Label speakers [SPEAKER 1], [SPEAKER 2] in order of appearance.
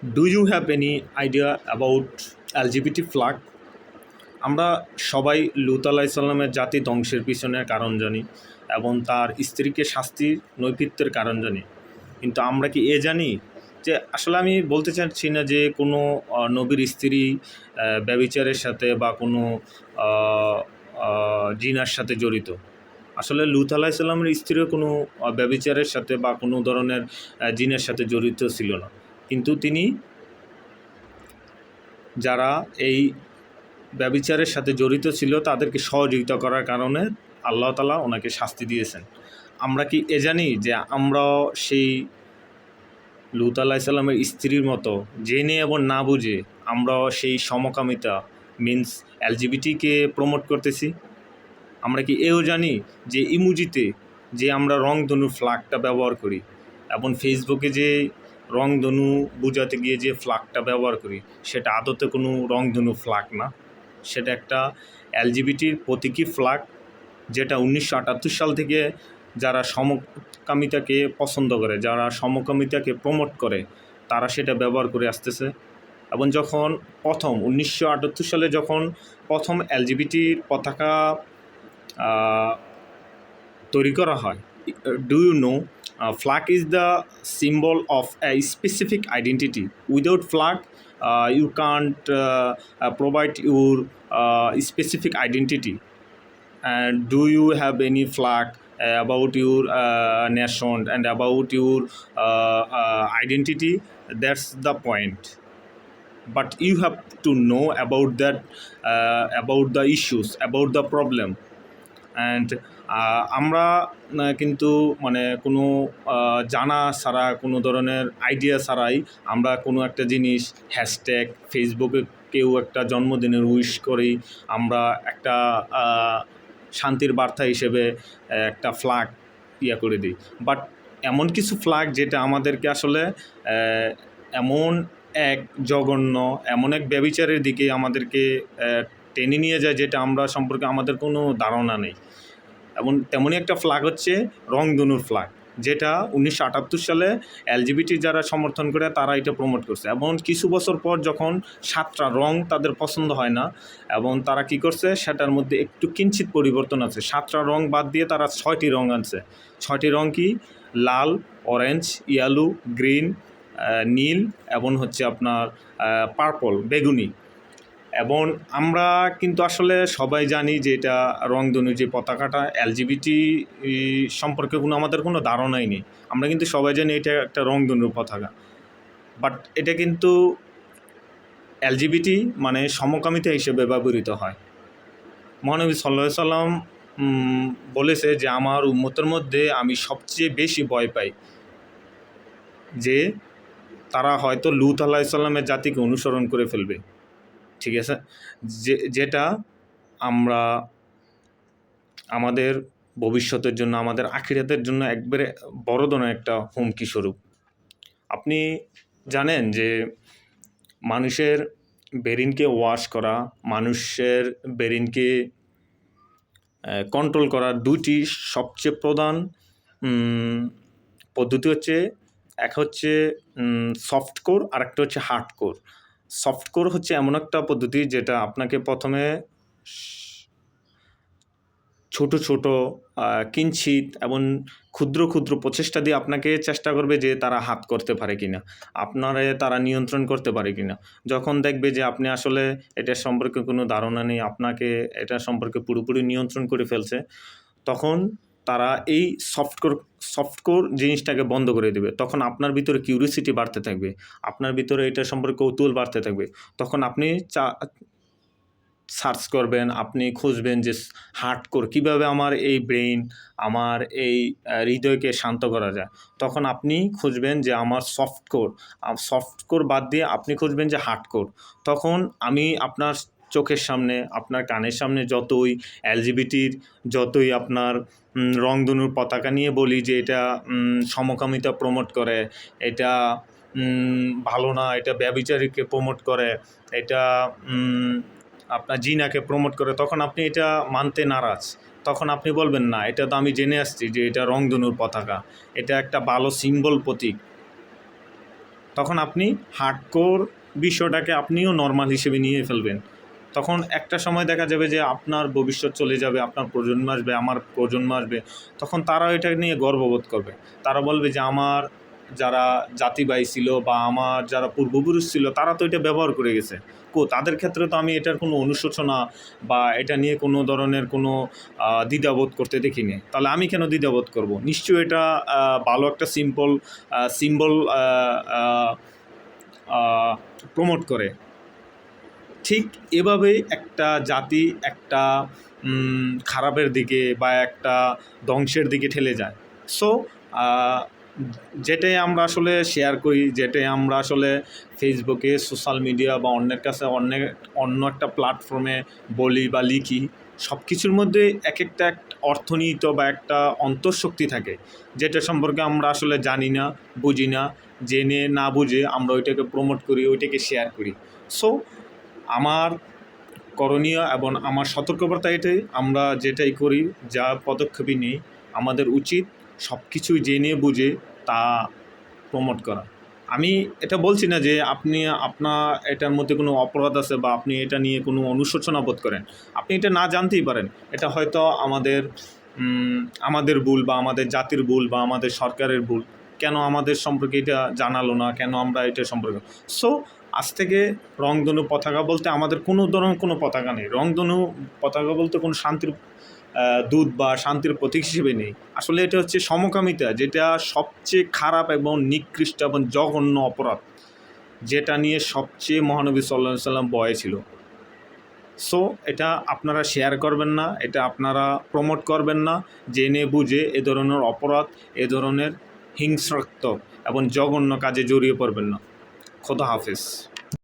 [SPEAKER 1] Do you have any idea about LGBT flag? আমরা সবাই লূত আলাইসাল্লামের জাতি ধ্বংসের পিছনের কারণ জানি এবং তার স্ত্রীকে শাস্তির নৈমিত্তির কারণ জানি, কিন্তু আমরা কি জানি যে আসলে আমি বলতে চাচ্ছি না যে কোনো নবীর স্ত্রী ব্যভিচারের সাথে বা কোনো জিনার সাথে জড়িত। আসলে লূত আলাইসাল্লামের স্ত্রীও কোনো ব্যভিচারের সাথে বা কোনো ধরনের জিনের সাথে জড়িত ছিল না, কিন্তু তিনি যারা এই ব্যভিচারের সাথে জড়িত ছিল তাদেরকে সহযোগিতা করার কারণে আল্লাহ তাআলা ওনাকে শাস্তি দিয়েছেন। আমরা কি জানি যে আমরাও সেই লূত আলাইসাল্লামের স্ত্রীর মতো জেনে এবং না বুঝে আমরাও সেই সমকামিতা মিন্স এলজিবিটিকে প্রমোট করতেছি? আমরা কি জানি যে ইমোজিতে যে আমরা রংধনু ফ্ল্যাগটা ব্যবহার করি এবং ফেসবুকে যে রংধনু বোঝাতে গিয়ে যে ফ্ল্যাগটা ব্যবহার করি সেটা আদতে কোনো রংধনু ফ্ল্যাগ না, সেটা একটা এলজিবিটির প্রতীকী ফ্ল্যাগ, যেটা 1978 সাল থেকে যারা সমকামিতাকে পছন্দ করে, যারা সমকামিতাকে প্রমোট করে, তারা সেটা ব্যবহার করে আসতেছে। এবং যখন প্রথম 1978 সালে যখন প্রথম এলজিবিটির পতাকা তৈরি করা হয়, do you know flag is the symbol of a specific identity. Without flag you can't provide your specific identity. And do you have any flag about your nation and about your identity? That's the point. But you have to know about that, about the issues, about the problem. And আমরা কিন্তু মানে কোনো জানা ছাড়া, কোনো ধরনের idea ছাড়াই আমরা কোনো একটা জিনিস হ্যাশট্যাগ ফেসবুকে কেউ একটা জন্মদিনের উইশ করি, আমরা একটা শান্তির বার্তা হিসেবে একটা ফ্ল্যাগ করে দিই। বাট এমন কিছু ফ্ল্যাগ যেটা আমাদেরকে আসলে এমন এক জঘন্য, এমন এক ব্যভিচারের দিকে আমাদেরকে টেনে নিয়ে যায় যেটা আমরা সম্পর্কে আমাদের কোনো ধারণা নেই। এবং তেমনই একটা ফ্ল্যাগ হচ্ছে রংধনুর ফ্ল্যাগ, যেটা 1978 সালে এলজিবিটি যারা সমর্থন করে তারা এটা প্রমোট করছে। এবং কিছু বছর পর যখন 7টা রং তাদের পছন্দ হয় না এবং তারা কি করছে, সেটার মধ্যে একটু কিঞ্চিত পরিবর্তন আছে, 7টা রং বাদ দিয়ে তারা 6টি রং আনছে। 6টি রং কি? লাল, অরেঞ্জ, ইয়েলো, গ্রিন, নীল এবং হচ্ছে আপনার পার্পল, বেগুনি। এবং আমরা কিন্তু আসলে সবাই জানি যে এটা রংধনু যে পতাকাটা এলজিবিটি সম্পর্কে আমাদের কোনো ধারণাই নেই। আমরা কিন্তু সবাই জানি এটা একটা রংধনুর পতাকা, বাট এটা কিন্তু এলজিবিটি মানে সমকামিতা হিসেবে ব্যবহৃত হয়। মহানবী সাল্লাল্লাহু আলাইহি সাল্লাম বলেছে যে আমার উম্মতের মধ্যে আমি সবচেয়ে বেশি ভয় পাই যে তারা হয়তো লূত আলাইহিস সালামের জাতিকে অনুসরণ করে ফেলবে। ঠিক আছে, যেটা আমরা আমাদের ভবিষ্যতের জন্য, আমাদের আখিরাতের জন্য একবারে বড় ধরনের একটা হুমকি স্বরূপ। আপনি জানেন যে মানুষের ব্রেইনকে ওয়াশ করা, মানুষের ব্রেইনকে কন্ট্রোল করার দুটি সবচেয়ে প্রধান পদ্ধতি হচ্ছে, এক হচ্ছে সফট কোর আর একটা হচ্ছে হার্ড কোর। সফট কোর হচ্ছে এমন একটা পদ্ধতি যেটা আপনাকে প্রথমে ছোট ছোট কিঞ্চিত এবং ক্ষুদ্র ক্ষুদ্র প্রচেষ্টা দিয়ে আপনাকে চেষ্টা করবে যে তারা হাত করতে পারে কিনা, আপনারে তারা নিয়ন্ত্রণ করতে পারে কিনা। যখন দেখবে যে আপনি আসলে এটা সম্পর্কে কোনো ধারণা নেই, আপনাকে এটা সম্পর্কে পুরোপুরি নিয়ন্ত্রণ করে ফেলছে, তখন তারা এই সফট কোর জিনিসটাকে বন্ধ করে দেবে। তখন আপনার ভিতরে কিউরিওসিটি বাড়তে থাকবে, আপনার ভিতরে এটা সম্পর্কে কৌতূহল বাড়তে থাকবে। তখন আপনি সার্চ করবেন, আপনি খুঁজবেন যে হার্ড কোর কীভাবে আমার এই ব্রেইন, আমার এই হৃদয়কে শান্ত করা যায়। তখন আপনি খুঁজবেন যে আমার সফট কোর বাদ দিয়ে আপনি খুঁজবেন যে হার্ড কোর। তখন আমি আপনার চোখের সামনে, আপনার কানের সামনে যতই এলজিবিটির, যতই আপনার রংধনুর পতাকা নিয়ে বলি যে এটা সমকামিতা প্রমোট করে, এটা ভালো না, এটা ব্যভিচারীকে প্রমোট করে, এটা আপনার জিনাকে প্রমোট করে, তখন আপনি এটা মানতে নারাজ। তখন আপনি বলবেন না, এটা তো আমি জেনে আসছি যে এটা রংধনুর পতাকা, এটা একটা ভালো সিম্বল, প্রতীক। তখন আপনি হার্ডকোর বিষয়টাকে আপনিও নর্মাল হিসেবে নিয়ে ফেলবেন। তখন একটা সময় দেখা যাবে যে আপনার ভবিষ্যৎ চলে যাবে, আপনার প্রজন্ম আসবে, আমার প্রজন্ম আসবে, তখন তারাও এটা নিয়ে গর্ববোধ করবে। তারা বলবে যে আমার যারা জাতিভাই ছিল বা আমার যারা পূর্বপুরুষ ছিল তারা তো এটা ব্যবহার করে গেছে, তাদের ক্ষেত্রে তো আমি এটার কোনো অনুশোচনা বা এটা নিয়ে কোনো ধরনের কোনো দ্বিধাবোধ করতে দেখিনি, তাহলে আমি কেন দ্বিধাবোধ করব? নিশ্চয়ই এটা ভালো একটা সিম্বল প্রমোট করে। ঠিক এভাবেই একটা জাতি একটা খারাপের দিকে বা একটা ধ্বংসের দিকে ঠেলে যায়। সো যেটাই আমরা আসলে শেয়ার করি, যেটাই আমরা আসলে ফেসবুকে, সোশ্যাল মিডিয়া বা অন্যের কাছে অন্য একটা প্ল্যাটফর্মে বলি বা লিখি, সব কিছুর মধ্যে এক একটা অর্থনীত বা একটা অন্তঃশক্তি থাকে, যেটা সম্পর্কে আমরা আসলে জানি না, বুঝি না, জেনে না বুঝে আমরা ওইটাকে প্রমোট করি, ওইটাকে শেয়ার করি। সো আমার করণীয় এবং আমার সতর্কবার্তা এটাই, আমরা যেটাই করি, যা পদক্ষেপই নিই, আমাদের উচিত সব কিছুই জেনে বুঝে তা প্রমোট করা। আমি এটা বলছি না যে আপনার এটার মধ্যে কোনো অপরাধ আছে বা আপনি এটা নিয়ে কোনো অনুশোচনা বোধ করেন। আপনি এটা না জানতেই পারেন। এটা হয়তো আমাদের ভুল বা আমাদের জাতির ভুল বা আমাদের সরকারের ভুল। কেন আমাদের সম্পর্কে এটা জানালো না, কেন আমরা এটা সম্পর্কে। সো আজ থেকে রংধনু পতাকা বলতে আমাদের কোনো ধরনের কোনো পতাকা নেই। রংধনু পতাকা বলতে কোনো শান্তির দূত বা শান্তির প্রতীক হিসেবে নেই। আসলে এটা হচ্ছে সমকামিতা, যেটা সবচেয়ে খারাপ এবং নিকৃষ্ট এবং জঘন্য অপরাধ, যেটা নিয়ে সবচেয়ে মহানবী সাল্লাল্লাহু আলাইহি ওয়াসাল্লাম ভয় ছিল। সো এটা আপনারা শেয়ার করবেন না, এটা আপনারা প্রমোট করবেন না, জেনে বুঝে এ ধরনের অপরাধ, এ ধরনের হিংস্রাত্মক এবং জঘন্য কাজে জড়িয়ে পড়বেন না। খোদা হাফেজ।